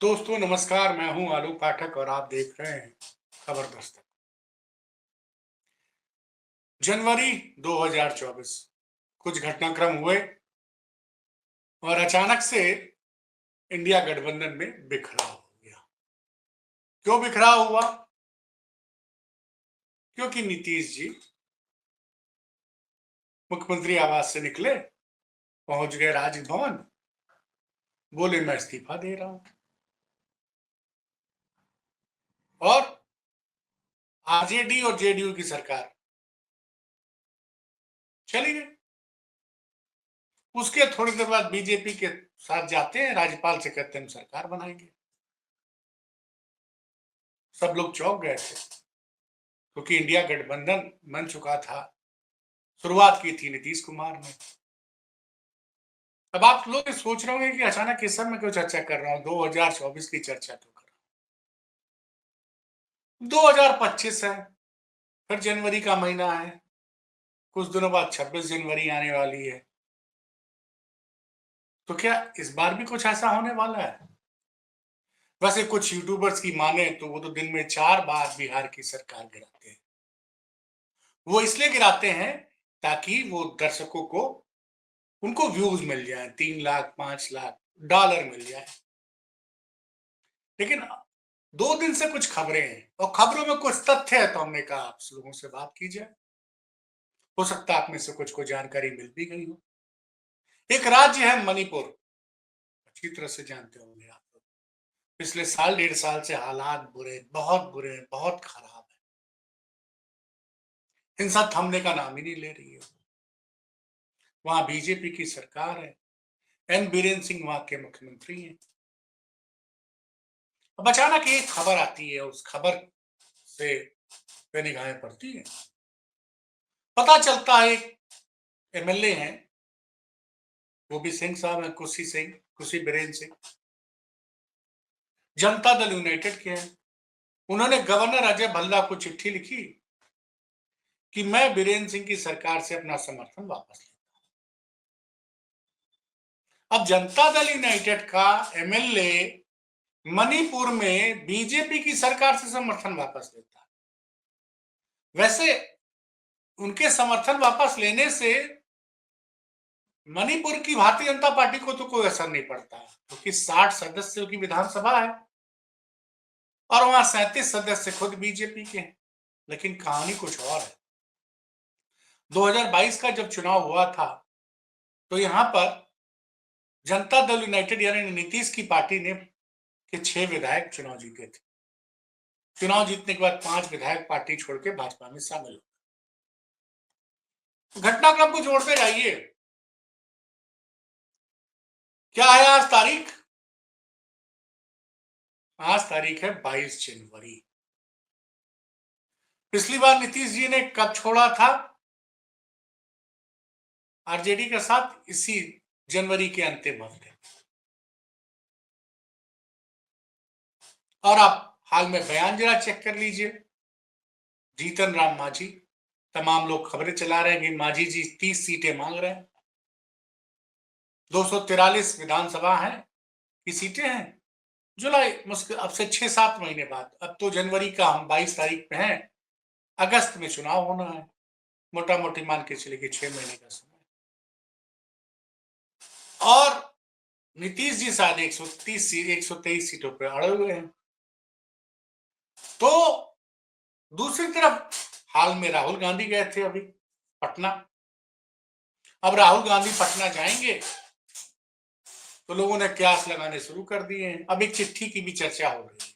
दोस्तों नमस्कार, मैं हूं आलोक पाठक और आप देख रहे हैं खबर दस्तक। जनवरी 2024 कुछ घटनाक्रम हुए और अचानक से इंडिया गठबंधन में बिखराव हो गया। क्यों बिखराव हुआ? क्योंकि नीतीश जी मुख्यमंत्री आवास से निकले, पहुंच गए राजभवन, बोले मैं इस्तीफा दे रहा हूं और आरजेडी और जेडीयू की सरकार चली गई। उसके थोड़ी देर बाद बीजेपी के साथ जाते हैं, राज्यपाल से कहते हैं हम सरकार बनाएंगे। सब लोग चौंक गए थे क्योंकि इंडिया गठबंधन बन चुका था। शुरुआत की थी नीतीश कुमार ने। अब आप लोग सोच रहे होंगे कि अचानक इस समय क्यों चर्चा कर रहा हूं, 2024 की चर्चा क्यों कर रहा हूं। 2025 है, फिर जनवरी का महीना है, कुछ दिनों बाद 26 जनवरी आने वाली है। तो क्या इस बार भी कुछ ऐसा होने वाला है? वैसे कुछ यूट्यूबर्स की माने तो वो तो दिन में 4 बार बिहार की सरकार गिराते हैं। वो इसलिए गिराते हैं ताकि वो दर्शकों को, उनको व्यूज मिल जाए, 3 लाख 5 लाख डॉलर मिल जाए। लेकिन 2 दिन से कुछ खबरें हैं और खबरों में कुछ तथ्य है, तो हमने कहा आप लोगों से बात की जाए। हो सकता है आप में से कुछ को जानकारी मिल भी गई हो। एक राज्य है मणिपुर, अच्छी तरह से जानते होंगे आप लोग। पिछले साल 1.5 साल से हालात बुरे हैं, बहुत खराब है। हिंसा थमने का नाम ही नहीं ले रही है। वहां बीजेपी की सरकार है, एन बीरेन सिंह वहां के मुख्यमंत्री हैं। अब अचानक एक खबर आती है, उस खबर से पे निगाहें पड़ती है। पता चलता है एक एमएलए हैं, वो भी सिंह साहब हैं, कुशी बीरेन सिंह, जनता दल यूनाइटेड के हैं। उन्होंने गवर्नर अजय भल्ला को चिट्ठी लिखी कि मैं बीरेन सिंह की सरकार से अपना समर्थन वापस लेता हूं। अब जनता दल यूनाइटेड का एमएलए मणिपुर में बीजेपी की सरकार से समर्थन वापस लेता है। वैसे उनके समर्थन वापस लेने से मणिपुर की भारतीय जनता पार्टी को तो कोई असर नहीं पड़ता है, क्योंकि 60 सदस्यों की विधानसभा है और वहां 37 सदस्य खुद बीजेपी के हैं। लेकिन कहानी कुछ और है। 2022 का जब चुनाव हुआ था तो यहां पर जनता दल यूनाइटेड यानी नीतीश की पार्टी ने के 6 विधायक चुनाव जीते थे। चुनाव जीतने के बाद 5 विधायक पार्टी छोड़ के भाजपा में शामिल हो। घटनाक्रम को जोड़ते जाइए। क्या है आज तारीख? आज तारीख है 22 जनवरी। पिछली बार नीतीश जी ने कब छोड़ा था आरजेडी के साथ? इसी जनवरी के अंतिम हफ्ते। और आप हाल में बयान जरा चेक कर लीजिए। जीतन राम मांझी, तमाम लोग खबरें चला रहे हैं कि मांझी जी 30 सीटें मांग रहे हैं। 243 विधानसभा है की सीटें हैं। जुलाई मुश्किल, अब से 6-7 महीने बाद, अब तो जनवरी का हम 22 तारीख पे हैं, अगस्त में चुनाव होना है। मोटा मोटी मान के चले कि 6 महीने का समय। और नीतीश जी शायद 123 सीटों पर अड़े हुए हैं। तो दूसरी तरफ हाल में राहुल गांधी गए थे अभी पटना। अब राहुल गांधी पटना जाएंगे तो लोगों ने क्यास लगाने शुरू कर दिए हैं। अब एक चिट्ठी की भी चर्चा हो रही है।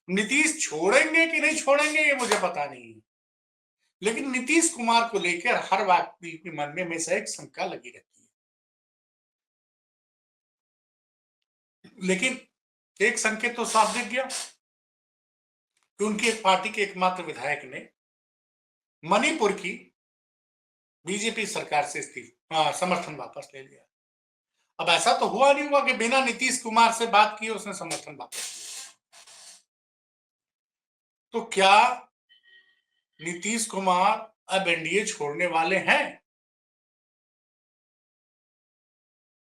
नीतीश छोड़ेंगे कि नहीं छोड़ेंगे ये मुझे पता नहीं है, लेकिन नीतीश कुमार को लेकर हर व्यक्ति के मन में हमेशा एक शंका लगी रहती है। लेकिन एक संकेत तो साफ दिख गया कि उनकी एक पार्टी के एकमात्र विधायक ने मणिपुर की बीजेपी सरकार से समर्थन वापस ले लिया। अब ऐसा तो हुआ नहीं हुआ कि बिना नीतीश कुमार से बात किए उसने समर्थन वापस लिया। तो क्या नीतीश कुमार अब एनडीए छोड़ने वाले हैं?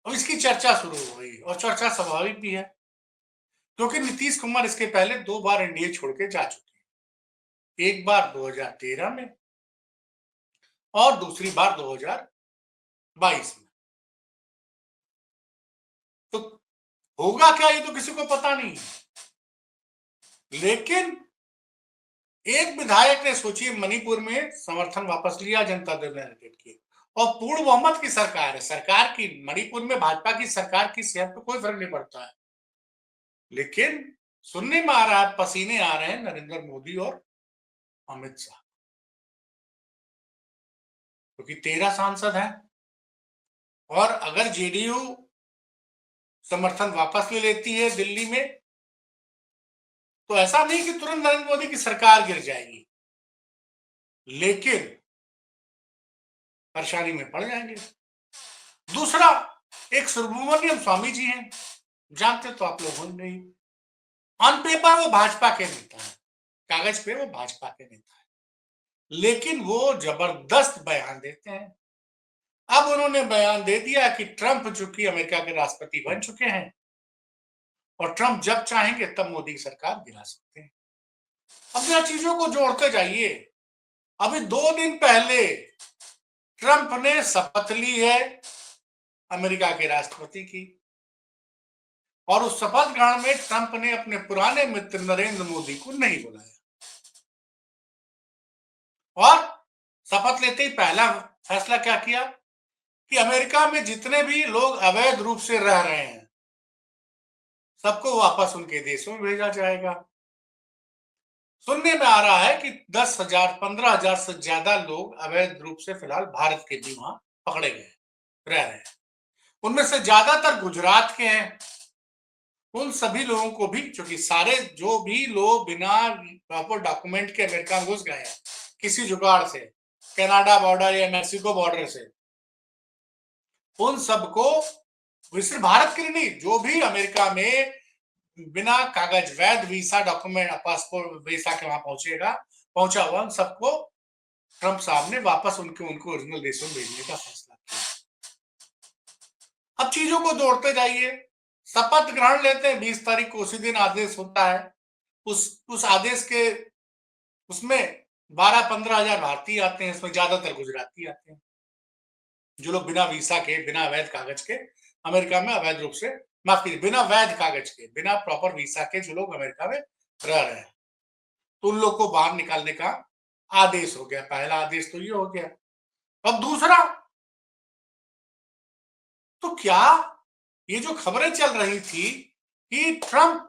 अब इसकी चर्चा शुरू हो गई और चर्चा स्वाभाविक भी है। क्योंकि नीतीश कुमार इसके पहले 2 बार एनडीए छोड़ के जा चुके हैं, एक बार 2013 में और दूसरी बार 2022 में। तो होगा क्या ये तो किसी को पता नहीं, लेकिन एक विधायक ने सोचिए मणिपुर में समर्थन वापस लिया जनता दल यूनाइटेड की, और पूर्ण बहुमत की सरकार है, सरकार की मणिपुर में भाजपा की सरकार की सेहत पर कोई फर्क नहीं पड़ता है, लेकिन सुनने में आ रहा है, पसीने आ रहे हैं नरेंद्र मोदी और अमित शाह, क्योंकि 13 सांसद हैं, और अगर जेडीयू समर्थन वापस ले लेती है दिल्ली में, तो ऐसा नहीं कि तुरंत नरेंद्र मोदी की सरकार गिर जाएगी, लेकिन परेशानी में पड़ जाएंगे। दूसरा, एक सुब्रमण्यम स्वामी जी हैं, जानते तो आप लोग नहीं, ऑन पेपर वो भाजपा के नेता है, कागज पे वो भाजपा के नेता है, लेकिन वो जबरदस्त बयान देते हैं। अब उन्होंने बयान दे दिया कि ट्रंप जो कि अमेरिका के राष्ट्रपति बन चुके हैं, और ट्रंप जब चाहेंगे तब मोदी की सरकार गिरा सकते हैं। अब जरा चीजों को जोड़ते जाइए। अभी 2 दिन पहले ट्रंप ने शपथ ली है अमेरिका के राष्ट्रपति की, और उस शपथ ग्रहण में ट्रंप ने अपने पुराने मित्र नरेंद्र मोदी को नहीं बुलाया, और शपथ लेते ही पहला फैसला क्या किया कि अमेरिका में जितने भी लोग अवैध रूप से रह रहे हैं सबको वापस उनके देशों में भेजा जाएगा। सुनने में आ रहा है कि 10,000 15,000 से ज्यादा लोग अवैध रूप से फिलहाल भारत के भी वहां पकड़े गए रह रहे हैं, उनमें से ज्यादातर गुजरात के हैं। उन सभी लोगों को भी, क्योंकि सारे जो भी लोग बिना प्रॉपर डॉक्यूमेंट के अमेरिका में घुस गए हैं किसी जुगाड़ से, कनाडा बॉर्डर या मैक्सिको बॉर्डर से, उन सबको, सिर्फ भारत के लिए नहीं, जो भी अमेरिका में बिना कागज वैध वीसा डॉक्यूमेंट पासपोर्ट वीसा के वहां पहुंचा हुआ, उन सबको ट्रंप साहब ने वापस उनको ओरिजिनल देशों में भेजने का फैसला किया। अब चीजों को जोड़ते जाइए, शपथ ग्रहण लेते हैं 20 तारीख को, उसी दिन आदेश होता है। उस आदेश के उसमें 12-15 हजार भारतीय आते हैं, इसमें ज्यादातर गुजराती आते हैं, जो लोग बिना वीसा के, बिना अवैध कागज के अमेरिका में अवैध रूप से, माफ कीजिए, बिना वैध कागज के, बिना प्रॉपर वीसा के जो लोग अमेरिका में रह रहे हैं, तो उन लोग को बाहर निकालने का आदेश हो गया। पहला आदेश तो ये हो गया। अब दूसरा, तो क्या ये जो खबरें चल रही थी कि ट्रंप,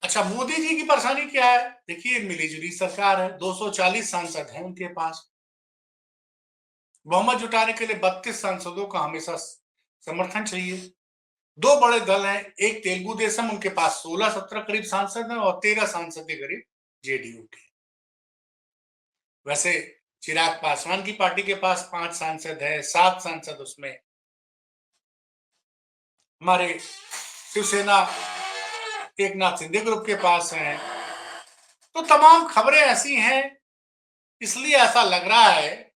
अच्छा मोदी जी की परेशानी क्या है, देखिए मिलीजुली सरकार है, 240 सांसद हैं उनके पास, बहुमत जुटाने के लिए 32 सांसदों का हमेशा समर्थन चाहिए। 2 बड़े दल हैं, एक तेलुगु देशम, उनके पास 16-17 करीब सांसद हैं, और 13 सांसद के करीब जेडीयू के। वैसे चिराग पासवान की पार्टी के पास 5 सांसद है, 7 सांसद उसमें हमारे शिवसेना एकनाथ शिंदे ग्रुप के पास हैं। तो तमाम खबरें ऐसी हैं, इसलिए ऐसा लग रहा है,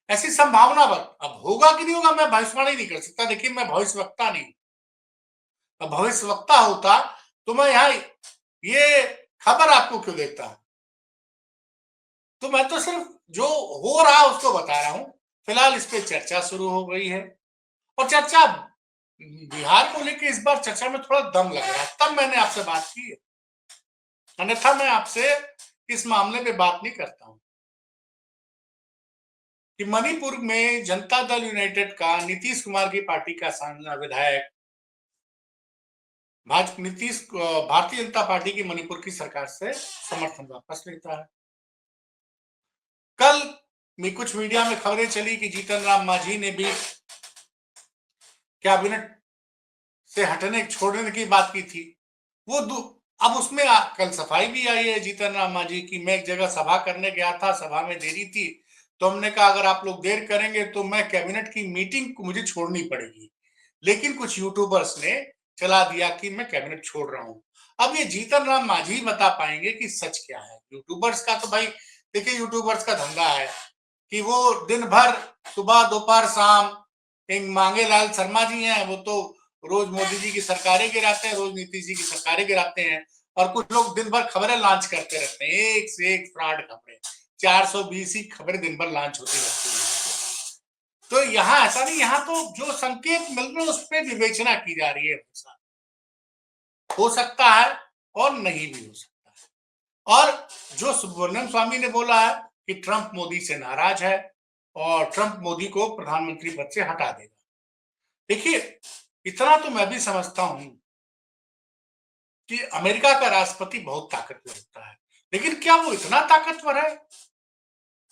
ऐसी संभावना अब होगा कि नहीं होगा मैं भविष्यवाणी नहीं कर सकता। देखिए मैं भविष्यवक्ता नहीं, अब भविष्यवक्ता होता तो मैं यहाँ ये खबर आपको क्यों देता, तो मैं तो सिर्फ जो हो रहा उसको बता रहा हूं। फिलहाल इस पे चर्चा शुरू हो गई है, और चर्चा बिहार को लेकर इस बार चर्चा में थोड़ा दम लग रहा है, तब मैंने आपसे बात की है, अन्यथा मैं आपसे इस मामले पे बात नहीं करता हूं। कि मणिपुर में जनता दल यूनाइटेड का नीतीश कुमार की पार्टी का विधायक भारतीय जनता पार्टी की मणिपुर की सरकार से समर्थन वापस लेता है। कल में कुछ मीडिया में खबरें चली कि जीतन राम मांझी ने भी कैबिनेट से हटने छोड़ने की बात की थी। वो अब उसमें कल सफाई भी आई है जीतन राम मांझी की, मैं एक जगह सभा करने गया था, सभा में देरी थी, तो हमने कहा अगर आप लोग देर करेंगे तो मैं कैबिनेट की मीटिंग को मुझे छोड़नी पड़ेगी, लेकिन कुछ यूट्यूबर्स ने चला दिया कि मैं कैबिनेट छोड़ रहा हूं। अब ये जीतन राम मांझी बता पाएंगे कि सच क्या है। यूट्यूबर्स का तो भाई देखिए, यूट्यूबर्स का धंधा है कि वो दिन भर सुबह दोपहर शाम, एक मांगे लाल शर्मा जी हैं, वो तो रोज मोदी जी की सरकारें गिराते हैं, रोज नीतीश जी की सरकारें गिराते हैं, और कुछ लोग दिन भर खबरें लॉन्च करते रहते हैं, एक से एक फ्रॉड खबरें, 420 ही खबरें दिन भर लॉन्च होती रहती है। तो यहाँ ऐसा नहीं, यहाँ तो जो संकेत मिल रहे हैं उस पर विवेचना की जा रही है, हो सकता है और नहीं भी हो सकता है। और जो सुब्रमण्यम स्वामी ने बोला है कि ट्रंप मोदी से नाराज है और ट्रंप मोदी को प्रधानमंत्री पद से हटा देगा, देखिए इतना तो मैं भी समझता हूं कि अमेरिका का राष्ट्रपति बहुत ताकतवर होता है, लेकिन क्या वो इतना ताकतवर है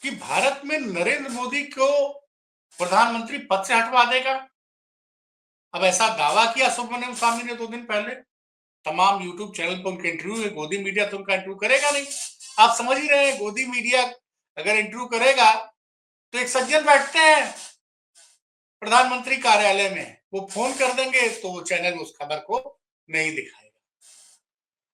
कि भारत में नरेंद्र मोदी को प्रधानमंत्री पद से हटवा देगा? अब ऐसा दावा किया सुब्रमण्यम स्वामी ने 2 दिन पहले, तमाम यूट्यूब चैनल पर उनके इंटरव्यू है, गोदी मीडिया तो उनका इंटरव्यू करेगा नहीं। आप समझ ही रहे हैं, गोदी मीडिया अगर इंटरव्यू करेगा तो एक सज्जन बैठते हैं प्रधानमंत्री कार्यालय में, वो फोन कर देंगे तो वो चैनल उस खबर को नहीं दिखाएगा।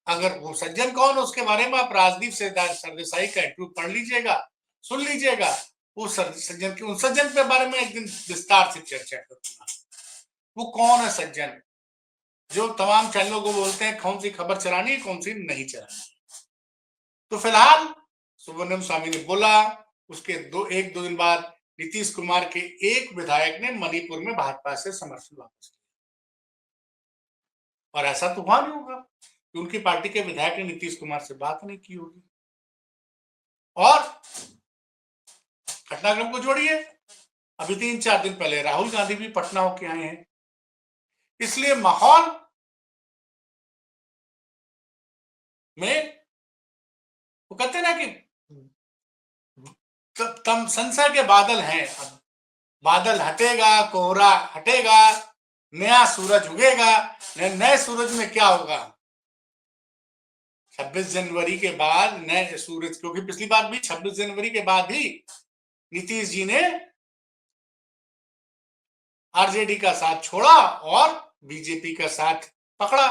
अगर वो सज्जन कौन, उसके बारे में आप राजदीप सरदेसाई का इंटरव्यू पढ़ लीजिएगा, सुन लीजिएगा, वो सज्जन के, उस सज्जन के बारे में एक दिन विस्तार से चर्चा करूंगा। वो कौन है सज्जन जो तमाम चैनलों को बोलते हैं कौन सी खबर चलानी है, कौन सी नहीं चलानी। तो फिलहाल सुब्रमण्यम स्वामी ने बोला, उसके 1-2 दिन बाद नीतीश कुमार के एक विधायक ने मणिपुर में भाजपा से समर्थन वापस किया, और ऐसा तो हुआ नहीं होगा कि उनकी पार्टी के विधायक ने नीतीश कुमार से बात नहीं की होगी। और घटनाक्रम को जोड़िए, अभी 3-4 दिन पहले राहुल गांधी भी पटना होके आए हैं, इसलिए माहौल में वो कहते हैं ना कि तम संशय के बादल हैं। अब बादल हटेगा, कोहरा हटेगा, नया सूरज उगेगा। नए सूरज में क्या होगा? 26 जनवरी के बाद नए सूरज, क्योंकि पिछली बार भी 26 जनवरी के बाद ही नीतीश जी ने आरजेडी का साथ छोड़ा और बीजेपी का साथ पकड़ा।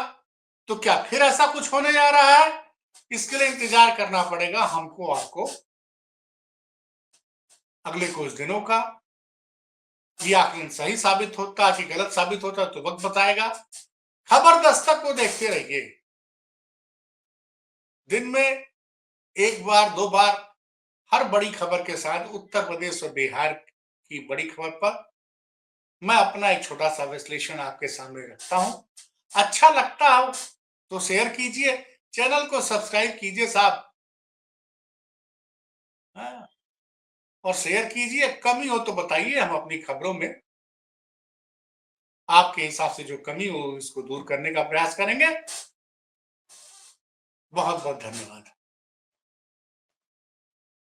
तो क्या फिर ऐसा कुछ होने जा रहा है? इसके लिए इंतजार करना पड़ेगा हमको, आपको, अगले कुछ दिनों का। ये आकलन सही साबित होता कि गलत साबित होता तो वक्त बताएगा। खबर दस्तक को देखते रहिए, दिन में 1 बार 2 बार हर बड़ी खबर के साथ उत्तर प्रदेश और बिहार की बड़ी खबर पर मैं अपना एक छोटा सा विश्लेषण आपके सामने रखता हूं। अच्छा लगता हो तो शेयर कीजिए, चैनल को सब्सक्राइब कीजिए साहब, और शेयर कीजिए। कमी हो तो बताइए, हम अपनी खबरों में आपके हिसाब से जो कमी हो इसको दूर करने का प्रयास करेंगे। बहुत बहुत धन्यवाद।